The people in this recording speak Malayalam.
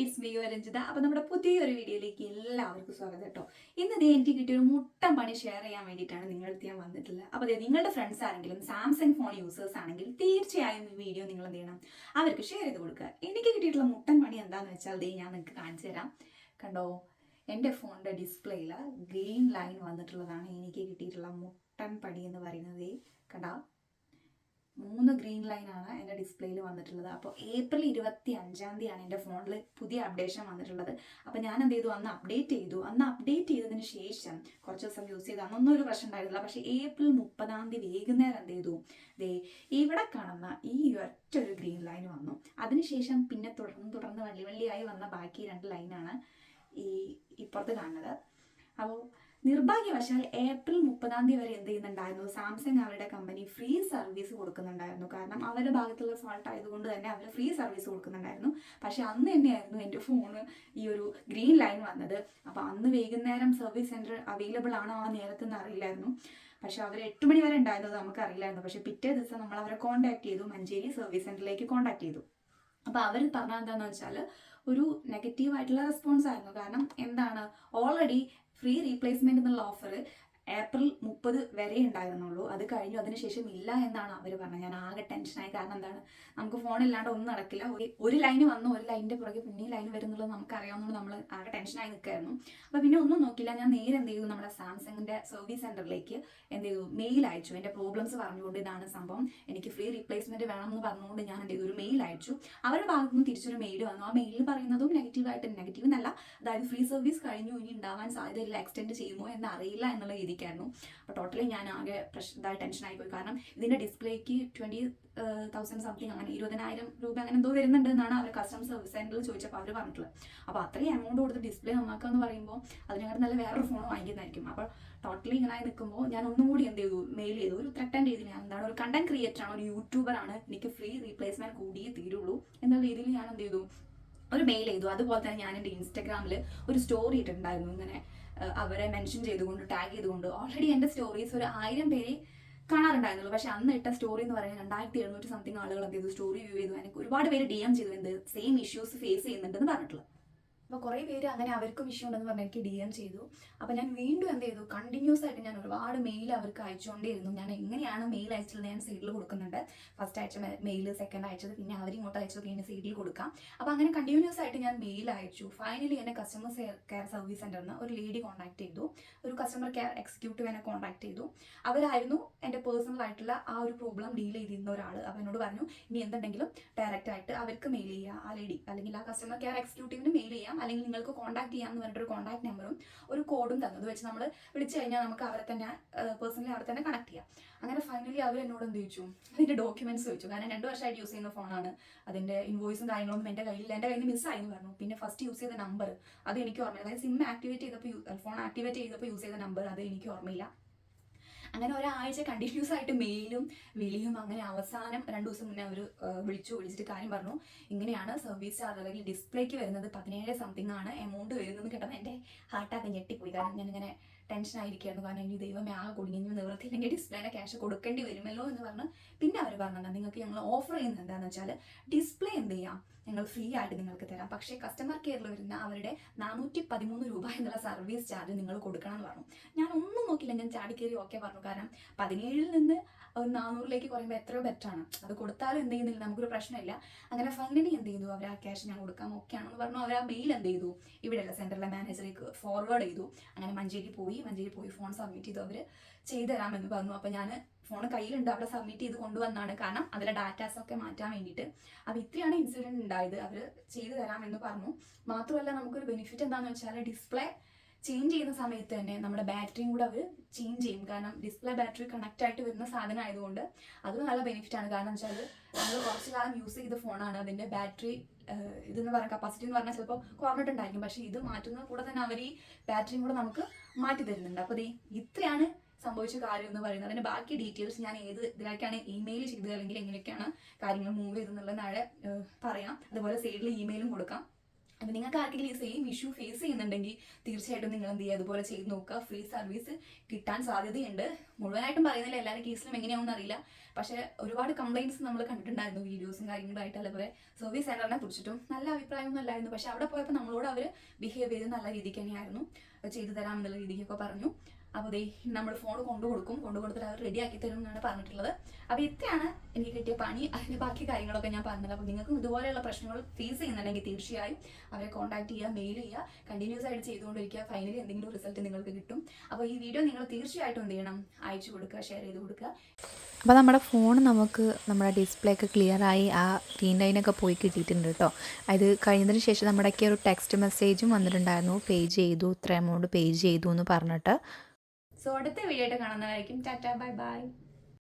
It's me Ranjitha. അപ്പോൾ നമ്മുടെ പുതിയൊരു വീഡിയോയിലേക്ക് എല്ലാവർക്കും സ്വാഗതം കേട്ടോ. ഇന്ന് എനിക്ക് കിട്ടിയൊരു മുട്ടൻ പണി ഷെയർ ചെയ്യാൻ വേണ്ടിയിട്ടാണ് നിങ്ങളുടെ അടുത്ത് ഞാൻ വന്നിട്ടുള്ളത്. അപ്പോൾ നിങ്ങളുടെ ഫ്രണ്ട്സ് ആണെങ്കിലും സാംസങ് ഫോൺ യൂസേഴ്സ് ആണെങ്കിൽ തീർച്ചയായും ഈ വീഡിയോ നിങ്ങൾ എന്ത് ചെയ്യണം, അവർക്ക് ഷെയർ ചെയ്ത് കൊടുക്കുക. എനിക്ക് കിട്ടിയിട്ടുള്ള മുട്ടൻ പണി എന്താണെന്ന് വെച്ചാൽ ഞാൻ നിങ്ങൾക്ക് കാണിച്ചു തരാം. കണ്ടോ, എൻ്റെ ഫോണിൻ്റെ ഡിസ്പ്ലേയിൽ ഗ്രീൻ ലൈൻ വന്നിട്ടുള്ളതാണ് എനിക്ക് കിട്ടിയിട്ടുള്ള മുട്ടൻ പണി എന്ന് പറയുന്നത്. കണ്ടോ, 3 ഗ്രീൻ ലൈനാണ് എൻ്റെ ഡിസ്പ്ലേയിൽ വന്നിട്ടുള്ളത്. അപ്പോൾ ഏപ്രിൽ 25 എൻ്റെ ഫോണിൽ പുതിയ അപ്ഡേഷൻ വന്നിട്ടുള്ളത്. അപ്പോൾ ഞാൻ എന്ത് ചെയ്തു, അന്ന് അപ്ഡേറ്റ് ചെയ്തതിന് ശേഷം കുറച്ച് ദിവസം യൂസ് ചെയ്ത് അന്നൊന്നും ഒരു പ്രശ്നം ഉണ്ടായിരുന്നില്ല. പക്ഷേ ഏപ്രിൽ 30 വൈകുന്നേരം എന്ത് ചെയ്തു, ഇവിടെ കാണുന്ന ഈ ഒറ്റൊരു ഗ്രീൻ ലൈൻ വന്നു. അതിനുശേഷം പിന്നെ തുടർന്ന് വള്ളിയായി വന്ന ബാക്കി 2 ലൈനാണ് ഈ ഇപ്പുറത്ത് കാണുന്നത്. അപ്പോൾ നിർഭാഗ്യവശാൽ ഏപ്രിൽ 30 വരെ എന്ത് ചെയ്യുന്നുണ്ടായിരുന്നു, സാംസങ് അവരുടെ കമ്പനി ഫ്രീ സർവീസ് കൊടുക്കുന്നുണ്ടായിരുന്നു. കാരണം അവരുടെ ഭാഗത്തുള്ള ഫോൾട്ട് ആയതുകൊണ്ട് തന്നെ അവർ ഫ്രീ സർവീസ് കൊടുക്കുന്നുണ്ടായിരുന്നു. പക്ഷെ അന്ന് തന്നെയായിരുന്നു എൻ്റെ ഫോണ് ഈ ഒരു ഗ്രീൻ ലൈൻ വന്നത്. അപ്പോൾ അന്ന് വൈകുന്നേരം സർവീസ് സെൻറ്റർ അവൈലബിൾ ആണോ ആ നേരത്തെന്ന് അറിയില്ലായിരുന്നു. പക്ഷെ അവർ 8 മണി വരെ ഉണ്ടായിരുന്നത് നമുക്ക് അറിയില്ലായിരുന്നു. പക്ഷെ പിറ്റേ ദിവസം നമ്മൾ അവരെ കോൺടാക്ട് ചെയ്തു, മഞ്ചേരി സർവീസ് സെൻറ്ററിലേക്ക് കോൺടാക്ട് ചെയ്തു. അപ്പോൾ അവർ പറഞ്ഞത് എന്താണെന്ന് വെച്ചാൽ ഒരു നെഗറ്റീവായിട്ടുള്ള റെസ്പോൺസ് ആയിരുന്നു. കാരണം എന്താണ്, ഓൾറെഡി ഫ്രീ റീപ്ലേസ്മെന്റ് എന്നുള്ള ഓഫർ ഏപ്രിൽ 30 വരെ ഉണ്ടായിരുന്നുള്ളൂ. അത് കഴിഞ്ഞു, അതിനുശേഷം ഇല്ല എന്നാണ് അവർ പറഞ്ഞത്. ഞാൻ ആകെ ടെൻഷനായി. കാരണം എന്താണ്, നമുക്ക് ഫോണില്ലാണ്ട് ഒന്നും നടക്കില്ല. ഒരു ലൈന് വന്നു, ഒരു ലൈനിന്റെ പുറകെ പിന്നെ ലൈൻ വരുന്നുള്ളത് നമുക്ക് അറിയാവുന്നതുകൊണ്ട് നമ്മൾ ആകെ ടെൻഷനായി നിൽക്കായിരുന്നു. അപ്പോൾ പിന്നെ ഒന്നും നോക്കില്ല, ഞാൻ നേരെ എന്ത് ചെയ്തു, നമ്മുടെ സാംസങ്ങിന്റെ സർവീസ് സെന്ററിലേക്ക് എന്ത് ചെയ്തു, മെയിൽ അയച്ചു. എൻ്റെ പ്രോബ്ലംസ് പറഞ്ഞുകൊണ്ട് ഇതാണ് സംഭവം, എനിക്ക് ഫ്രീ റീപ്ലേസ്മെന്റ് വേണമെന്ന് പറഞ്ഞുകൊണ്ട് ഞാൻ എന്ത് ചെയ്തു, ഒരു മെയിൽ അയച്ചു. അവരുടെ ഭാഗത്തു നിന്ന് തിരിച്ചൊരു മെയിൽ വന്നു. ആ മെയിലിൽ പറയുന്നതും നെഗറ്റീവ് എന്നല്ല, അതായത് ഫ്രീ സർവീസ് കഴിഞ്ഞു, ഇനി ഉണ്ടാവാൻ സാധ്യതയില്ല, എക്സ്റ്റെൻഡ് ചെയ്യുമോ എന്ന് അറിയില്ല എന്നുള്ള രീതിക്കായിരുന്നു. അപ്പോൾ ടോട്ടലി ഞാൻ ആകെ ടെൻഷനായി പോയി. കാരണം ഇതിന്റെ ഡിസ്പ്ലേക്ക് 20,000 സംതിങ്, അങ്ങനെ 20,000 രൂപ അങ്ങനെ എന്തോ വരുന്നുണ്ട് എന്നാണ് അവർ കസ്റ്റമർ സർവീസ് സെന്ററിൽ ചോദിച്ചപ്പോൾ അവർ പറഞ്ഞിട്ടുള്ളത്. അപ്പോൾ അത്രയും എമൗണ്ട് കൊടുത്ത് ഡിസ്പ്ലേ നന്നാക്കുക എന്ന് പറയുമ്പോൾ അതിനകത്ത് നല്ല വേറൊരു ഫോൺ വാങ്ങിക്കുന്നതായിരിക്കും. അപ്പോൾ ടോട്ടലി ഇങ്ങനെ നിൽക്കുമ്പോൾ ഞാൻ ഒന്നും കൂടി എന്ത് ചെയ്തു, മെയിൽ ചെയ്തു. ഒരു ത്രെട്ടൻ രീതിയിൽ, ഞാൻ എന്താണ്, ഒരു കണ്ടന്റ് ക്രിയേറ്റർ ആണ്, ഒരു യൂട്യൂബർ ആണ്, എനിക്ക് ഫ്രീ റീപ്ലേസ്മെന്റ് കൂടിയേ തീരുള്ളൂ എന്ന രീതിയിൽ ഞാൻ എന്ത് ചെയ്തു, ഒരു മെയിൽ ചെയ്തു. അതുപോലെ തന്നെ ഞാൻ എൻ്റെ ഇൻസ്റ്റഗ്രാമിൽ ഒരു സ്റ്റോറി ഇട്ടിട്ടുണ്ടായിരുന്നു, ഇങ്ങനെ അവരെ മെൻഷൻ ചെയ്തുകൊണ്ട്, ടാഗ് ചെയ്തുകൊണ്ട്. ഓൾറെഡി എൻ്റെ സ്റ്റോറീസ് ഒരു 1000 പേര് കാണാറുണ്ടായിരുന്നുള്ളൂ. പക്ഷെ അന്ന് ഇട്ട സ്റ്റോറി എന്ന് പറയുന്നത് 2700 സംതിങ് ആളുകൾ എന്ത് ചെയ്തു, സ്റ്റോറി വ്യൂ ചെയ്തു. എനിക്ക് ഒരുപാട് പേര് DM ചെയ്തു, എന്ത് സെയിം ഇഷ്യൂസ് ഫേസ് ചെയ്യുന്നുണ്ടെന്ന് പറഞ്ഞിട്ടുള്ളത്. അപ്പോൾ കുറേ പേര് അങ്ങനെ അവർക്കും ഇഷ്യൂ ഉണ്ടെന്ന് പറഞ്ഞ് എനിക്ക് DM ചെയ്തു. അപ്പോൾ ഞാൻ വീണ്ടും എന്ത് ചെയ്തു, കണ്ടിന്യൂസ് ആയിട്ട് ഞാൻ ഒരുപാട് മെയിൽ അവർക്ക് അയച്ചുകൊണ്ടേയിരുന്നു. ഞാൻ എങ്ങനെയാണ് മെയിൽ അയച്ചിട്ടുള്ളത് ഞാൻ സൈഡിൽ കൊടുക്കുന്നുണ്ട്. ഫസ്റ്റ് അയച്ച മെയിൽ, സെക്കൻഡ് അയച്ചത്, പിന്നെ അവരിങ്ങോട്ട് അയച്ചതൊക്കെ ഞാൻ സൈഡിൽ കൊടുക്കാം. അപ്പോൾ അങ്ങനെ കണ്ടിന്യൂസ് ആയിട്ട് ഞാൻ മെയിൽ അയച്ചു. ഫൈനലി എന്നെ കസ്റ്റമർ കെയർ സർവീസ് സെന്ററിൽ നിന്ന് ഒരു ലേഡി കോൺടാക്ട് ചെയ്തു, ഒരു കസ്റ്റമർ കെയർ എക്സിക്യൂട്ടീവ് എന്നെ കോൺടാക്ട് ചെയ്തു. അവരായിരുന്നു എൻ്റെ പേഴ്സണൽ ആയിട്ടുള്ള ആ ഒരു പ്രോബ്ലം ഡീൽ ചെയ്തിരുന്ന ഒരാൾ. അപ്പോൾ എന്നോട് പറഞ്ഞു, ഇനി എന്തുണ്ടെങ്കിലും ഡയറക്റ്റ് ആയിട്ട് അവർക്ക് മെയിൽ ചെയ്യുക, ആ ലേഡി അല്ലെങ്കിൽ ആ കസ്റ്റമർ കെയർ എക്സിക്യൂട്ടീവിന് മെയിൽ ചെയ്യാം, അല്ലെങ്കിൽ നിങ്ങൾക്ക് കോൺടാക്ട് ചെയ്യാമെന്ന് പറഞ്ഞിട്ടൊരു കോൺടാക്ട് നമ്പറും ഒരു കോഡും തന്നത് വെച്ച് നമ്മൾ വിളിച്ചു കഴിഞ്ഞാൽ നമുക്ക് അവരെ തന്നെ പേഴ്സണലി അവരെ തന്നെ കണക്ട് ചെയ്യാം. അങ്ങനെ ഫൈനലി അവർ എന്നോട് എന്ത് ചോദിച്ചു, അതിൻ്റെ ഡോക്യുമെന്റ്സ് ചോദിച്ചു. കാരണം 2 വർഷമായിട്ട് യൂസ് ചെയ്യുന്ന ഫോണാണ്, അതിൻ്റെ ഇൻവോയ്സും കാര്യങ്ങളൊന്നും എൻ്റെ കയ്യിൽ നിന്ന് മിസ്സായി എന്ന് പറഞ്ഞു. പിന്നെ ഫസ്റ്റ് യൂസ് ചെയ്ത നമ്പർ അത് എനിക്ക് ഓർമ്മയില്ല, അതായത് സിം ആക്ടിവേറ്റ് ചെയ്തപ്പോൾ, ഫോൺ ആക്ടിവേറ്റ് ചെയ്തപ്പോൾ യൂസ് ചെയ്ത നമ്പർ അത് എനിക്ക് ഓർമ്മയില്ല. അങ്ങനെ ഒരാഴ്ച കണ്ടിന്യൂസ് ആയിട്ട് മെയിലും വിളിയും. അങ്ങനെ അവസാനം 2 ദിവസം മുന്നേ അവർ വിളിച്ചിട്ട് കാര്യം പറഞ്ഞു, ഇങ്ങനെയാണ് സർവീസ് ചാർജ് അല്ലെങ്കിൽ ഡിസ്പ്ലേക്ക് വരുന്നത് 17 സംതിങ് ആണ് എമൗണ്ട് വരുന്നത്. കേട്ടപ്പോൾ എൻ്റെ ഹാർട്ടാകെ ഞെട്ടിപ്പോയി. കാരണം ഞാനിങ്ങനെ ടെൻഷൻ ആയിരിക്കുകയായിരുന്നു. കാരണം ഇനി ദൈവമേ ആകെ കുടുങ്ങി, നിവൃത്തിയില്ലെങ്കിൽ ഡിസ്പ്ലേനെ ക്യാഷ് കൊടുക്കേണ്ടി വരുമല്ലോ എന്ന് പറഞ്ഞ്. പിന്നെ അവർ പറഞ്ഞത്, നിങ്ങൾക്ക് ഞങ്ങൾ ഓഫർ ചെയ്യുന്നത് എന്താണെന്ന് വെച്ചാൽ ഡിസ്പ്ലേ എന്ത് ചെയ്യാം, ഞങ്ങൾ ഫ്രീ ആയിട്ട് നിങ്ങൾക്ക് തരാം. പക്ഷേ കസ്റ്റമർ കെയറിൽ വരുന്ന അവരുടെ 413 രൂപ എന്നുള്ള സർവീസ് ചാർജ് നിങ്ങൾ കൊടുക്കണം എന്ന് പറഞ്ഞു. ഞാൻ ഒന്നും നോക്കില്ല, ഞാൻ ചാടിക്കേറി ഓക്കെ പറഞ്ഞു. കാരണം 17 നിന്ന് ഒരു 400ലേക്ക് കുറയുമ്പോൾ എത്രയോ ബെറ്ററാണ്. അത് കൊടുത്താലും എന്ത് ചെയ്യുന്നില്ല, നമുക്കൊരു പ്രശ്നമില്ല. അങ്ങനെ ഫൈനലി എന്ത് ചെയ്തു, അവർ ആ ക്യാഷ് ഞാൻ കൊടുക്കാം, ഓക്കെ ആണെന്ന് പറഞ്ഞു. അവർ ആ മെയിൽ എന്ത് ചെയ്തു, ഇവിടെയുള്ള സെൻറ്ററിലെ മാനേജറിലേക്ക് ഫോർവേഡ് ചെയ്തു. അങ്ങനെ മഞ്ചേരി പോയി ഫോൺ സബ്മിറ്റ് ചെയ്തു. അവർ ചെയ്തു തരാമെന്ന് പറഞ്ഞു. അപ്പോൾ ഞാൻ ഫോൺ കയ്യിലുണ്ട്, അവിടെ സബ്മിറ്റ് ചെയ്ത് കൊണ്ടുവന്നാണ്. കാരണം അതിലെ ഡാറ്റാസൊക്കെ മാറ്റാൻ വേണ്ടിയിട്ട്. അപ്പോൾ ഇത്രയാണ് ഇൻസിഡൻറ്റ് ഉണ്ടായത്. അവർ ചെയ്തു തരാമെന്ന് പറഞ്ഞു. മാത്രമല്ല നമുക്കൊരു ബെനിഫിറ്റ് എന്താണെന്ന് വെച്ചാൽ, ഡിസ്പ്ലേ ചേഞ്ച് ചെയ്യുന്ന സമയത്ത് തന്നെ നമ്മുടെ ബാറ്ററിയും കൂടെ അവർ ചേഞ്ച് ചെയ്യും. കാരണം ഡിസ്പ്ലേ ബാറ്ററി കണക്ട് ആയിട്ട് വരുന്ന സാധനം ആയതുകൊണ്ട് അതും നല്ല ബെനിഫിറ്റ് ആണ്. കാരണം വെച്ചാൽ നമ്മൾ കുറച്ച് കാലം യൂസ് ചെയ്ത ഫോണാണ്, അതിൻ്റെ ബാറ്ററി ഇതെന്ന് പറഞ്ഞാൽ കപ്പാസിറ്റി എന്ന് പറഞ്ഞാൽ ചിലപ്പോൾ കുറഞ്ഞിട്ടുണ്ടായിരിക്കും. പക്ഷേ ഇത് മാറ്റുന്നത് കൂടെ തന്നെ അവർ ഈ ബാറ്ററിയും കൂടെ നമുക്ക് മാറ്റി തരുന്നുണ്ട്. അപ്പോൾ ഇത്രയാണ് സംഭവിച്ച കാര്യം എന്ന് പറയുന്നത്. അതിൻ്റെ ബാക്കി ഡീറ്റെയിൽസ് ഞാൻ ഏത് ഇതിലേക്കാണ് ഇമെയിൽ ചെയ്തത്, അല്ലെങ്കിൽ എങ്ങനെയൊക്കെയാണ് കാര്യങ്ങൾ മൂവ് ചെയ്തെന്നുള്ളത് നാളെ പറയാം. അതുപോലെ സൈഡിൽ ഇമെയിലും കൊടുക്കാം. അപ്പോൾ നിങ്ങൾക്ക് ആർക്കെങ്കിലും ഈ സെയിം ഇഷ്യൂ ഫേസ് ചെയ്യുന്നുണ്ടെങ്കിൽ തീർച്ചയായിട്ടും നിങ്ങൾ എന്ത് ചെയ്യുക, അതുപോലെ ചെയ്ത് നോക്കുക. ഫ്രീ സർവീസ് കിട്ടാൻ സാധ്യതയുണ്ട്. മുഴുവനായിട്ടും പറയുന്നില്ല, എല്ലാവരും കേസിലും എങ്ങനെയാണെന്ന് അറിയില്ല. പക്ഷേ ഒരുപാട് കംപ്ലയിൻറ്റ്സ് നമ്മൾ കണ്ടിട്ടുണ്ടായിരുന്നു വീഡിയോസും കാര്യങ്ങളായിട്ട്. അതുപോലെ സർവീസ് സെൻ്ററിനെ കുറിച്ചിട്ടും നല്ല അഭിപ്രായമൊന്നും അല്ലായിരുന്നു. പക്ഷേ അവിടെ പോയപ്പോൾ നമ്മളോട് അവർ ബിഹേവ് ചെയ്ത് നല്ല രീതിക്ക് തന്നെയായിരുന്നു, ചെയ്തു തരാം എന്നുള്ള രീതിക്കൊക്കെ പറഞ്ഞു. അപ്പോൾ ദേ നമ്മൾ ഫോൺ കൊണ്ടു കൊടുത്തിട്ട് അവർ റെഡിയാക്കി തരും എന്നാണ് പറഞ്ഞിട്ടുള്ളത്. അപ്പോൾ ഇത്രയാണ് എനിക്ക് കിട്ടിയ പണി. അതിൻ്റെ ബാക്കി കാര്യങ്ങളൊക്കെ ഞാൻ പറഞ്ഞത്. അപ്പോൾ നിങ്ങൾക്കും ഇതുപോലെയുള്ള പ്രശ്നങ്ങൾ ഫേസ് ചെയ്യുന്നുണ്ടെങ്കിൽ തീർച്ചയായും അവരെ കോൺടാക്ട് ചെയ്യുക, മെയിൽ ചെയ്യുക, കണ്ടിന്യൂസ് ആയിട്ട് ചെയ്തുകൊണ്ടിരിക്കുക. ഫൈനലി എന്തെങ്കിലും റിസൾട്ട് നിങ്ങൾക്ക് കിട്ടും. അപ്പോൾ ഈ വീഡിയോ നിങ്ങൾ തീർച്ചയായിട്ടും എന്ത് ചെയ്യണം, അയച്ചു കൊടുക്കുക, ഷെയർ ചെയ്ത് കൊടുക്കുക. അപ്പോൾ നമ്മുടെ ഫോൺ നമുക്ക് നമ്മുടെ ഡിസ്പ്ലേ ഒക്കെ ക്ലിയറായി ആ ഗ്രീൻ ലൈനൊക്കെ പോയി കിട്ടിയിട്ടുണ്ട് കേട്ടോ. അത് കഴിഞ്ഞതിന് ശേഷം നമ്മുടെയൊക്കെ ഒരു ടെക്സ്റ്റ് മെസ്സേജും വന്നിട്ടുണ്ടായിരുന്നു, പേ ചെയ്തു, ഇത്ര എമൗണ്ട് പേ ചെയ്തു എന്ന് പറഞ്ഞിട്ട്. സോ അടുത്ത വീഡിയോ ആയിട്ട് കാണുന്നതായിരിക്കും. Tata, bye bye.